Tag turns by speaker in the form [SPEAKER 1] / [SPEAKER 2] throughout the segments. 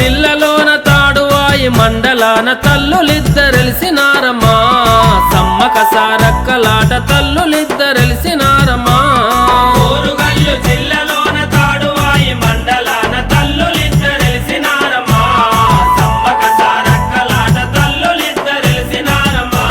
[SPEAKER 1] జిల్లాలోన తాడువాయి మండలాన తల్లులిద్దరెలిసినారమ్మా సమ్మక సారక్కలాట తల్లులిద్దరెలిసినారమ్మా
[SPEAKER 2] ఓరుగల్లు జిల్లాలోన తాడువాయి మండలాన తల్లులిద్దరెలిసినారమ్మా సమ్మక సారక్కలాట తల్లులిద్దరెలిసినారమ్మా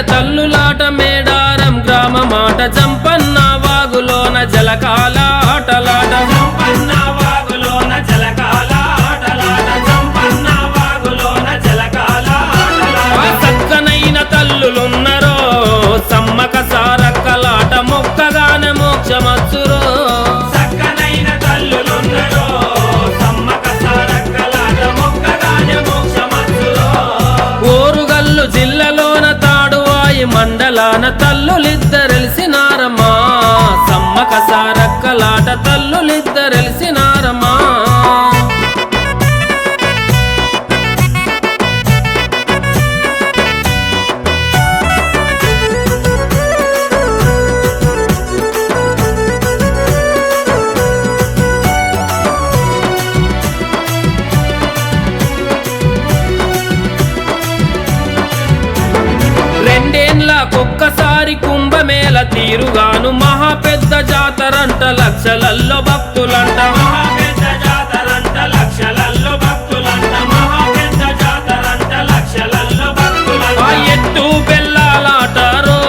[SPEAKER 1] తల్లులాట మేడారం గ్రామమాట జంపన్న వాగులోన జలకాల ఆటలాట
[SPEAKER 2] జంపన్న వాగులోన జలకాల ఆటలాట జంపన్న వాగులోన జలకాల ఆటలాట
[SPEAKER 1] చక్కనైన తల్లులున్నరో సమ్మక సారక్కలాట మొక్కగానే మోక్షమచ్చురో
[SPEAKER 2] చక్కనైన తల్లులున్నరో సమ్మక సారక్కలాట మొక్కగానే మోక్షమచ్చురో
[SPEAKER 1] ఓరుగల్లు జిల్లాలోన మండలాన తల్లులిద్దరెలిసినారమ్మా సమ్మక సారక్కలాట తల్లులిద్దరెలిసినారమ్మా ఒక్కసారి కుంభమేళ తీరుగాను మహా పెద్ద జాతరంట లక్షలల్లో భక్తులంట
[SPEAKER 2] మహా పెద్ద జాతరంట లక్షలల్లో భక్తులంట మహా పెద్ద జాతరంట లక్షలల్లో భక్తులంట
[SPEAKER 1] ఆ ఎత్తు బెల్లాలాటారో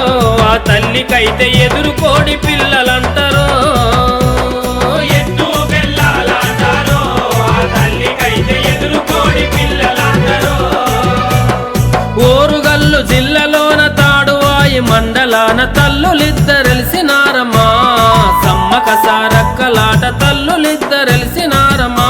[SPEAKER 1] ఆ తల్లికైతే ఎదురుకోడి పిల్లలంటారో
[SPEAKER 2] ఎత్తు బెల్లాలాటారో ఆ తల్లికైతే ఎదురుకోడి పిల్లలంటారో
[SPEAKER 1] ఓరుగల్లు జిల్లాలోన మండలాన తల్లులిద్దరెలిసినారమ్మా సమ్మక సారక్కలాట తల్లులిద్దరెలిసినారమ్మా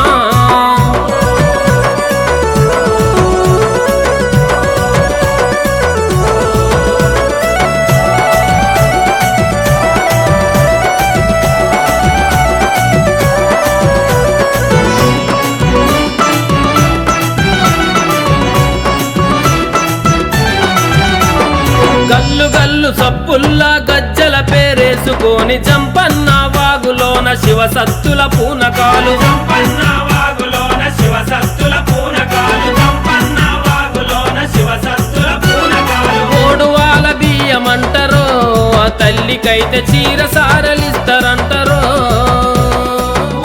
[SPEAKER 1] గల్లు గల్లు సప్పుల్లా గజ్జల పేరేసుకొని జంపన్న వాగులోన శివసత్తుల పూనకాలు
[SPEAKER 2] జంపన్న వాగులోన శివసత్తుల పూనకాలు జంపన్న వాగులోన శివసత్తుల పూనకాలు
[SPEAKER 1] ఓడువాల బియ్యమంటారో ఆ తల్లికైతే చీర సారలిస్తారంటారో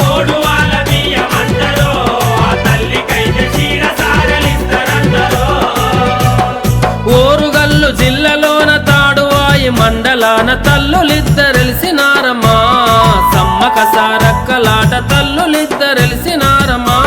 [SPEAKER 2] ఓడువాల బియ్యమంటారో ఆ తల్లికైతే చీర సారలిస్తారంటారో
[SPEAKER 1] ఓరుగల్లు జిల్లాలోన తాడువాయి మండలాన తల్లులిద్దరెలిసినారమ్మా సమ్మక సారక్కలాట తల్లులిద్దరెలిసినారమ్మా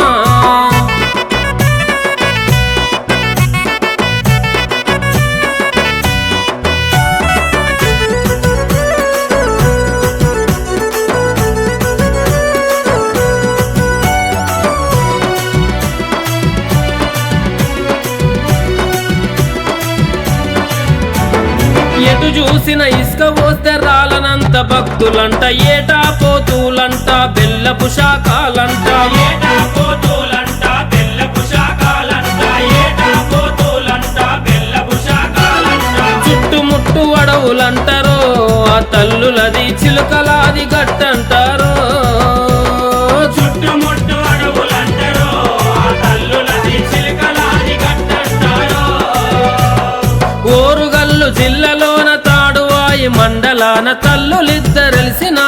[SPEAKER 1] ఎటు చూసిన ఇసుక పోస్తే రాలనంత భక్తులంట ఏటా పోతూలంట బెల్లపు శాఖాలంట
[SPEAKER 2] ఏటా పోతూలంట బెల్లపు శాఖాలంట ఏటా పోతూలంట బెల్లపు శాఖాలంట
[SPEAKER 1] చుట్టుముట్టు అడవులంటారో ఆ తల్లులది చిలుకలాది గట్టంటారో
[SPEAKER 2] చుట్టుముట్టు అడవులంటారో ఆ తల్లులది చిలుకలాది గట్టంటారో
[SPEAKER 1] ఓరుగల్లు జిల్లాలోన తాడువాయి మండలాన తల్లులిద్దరెలిసిన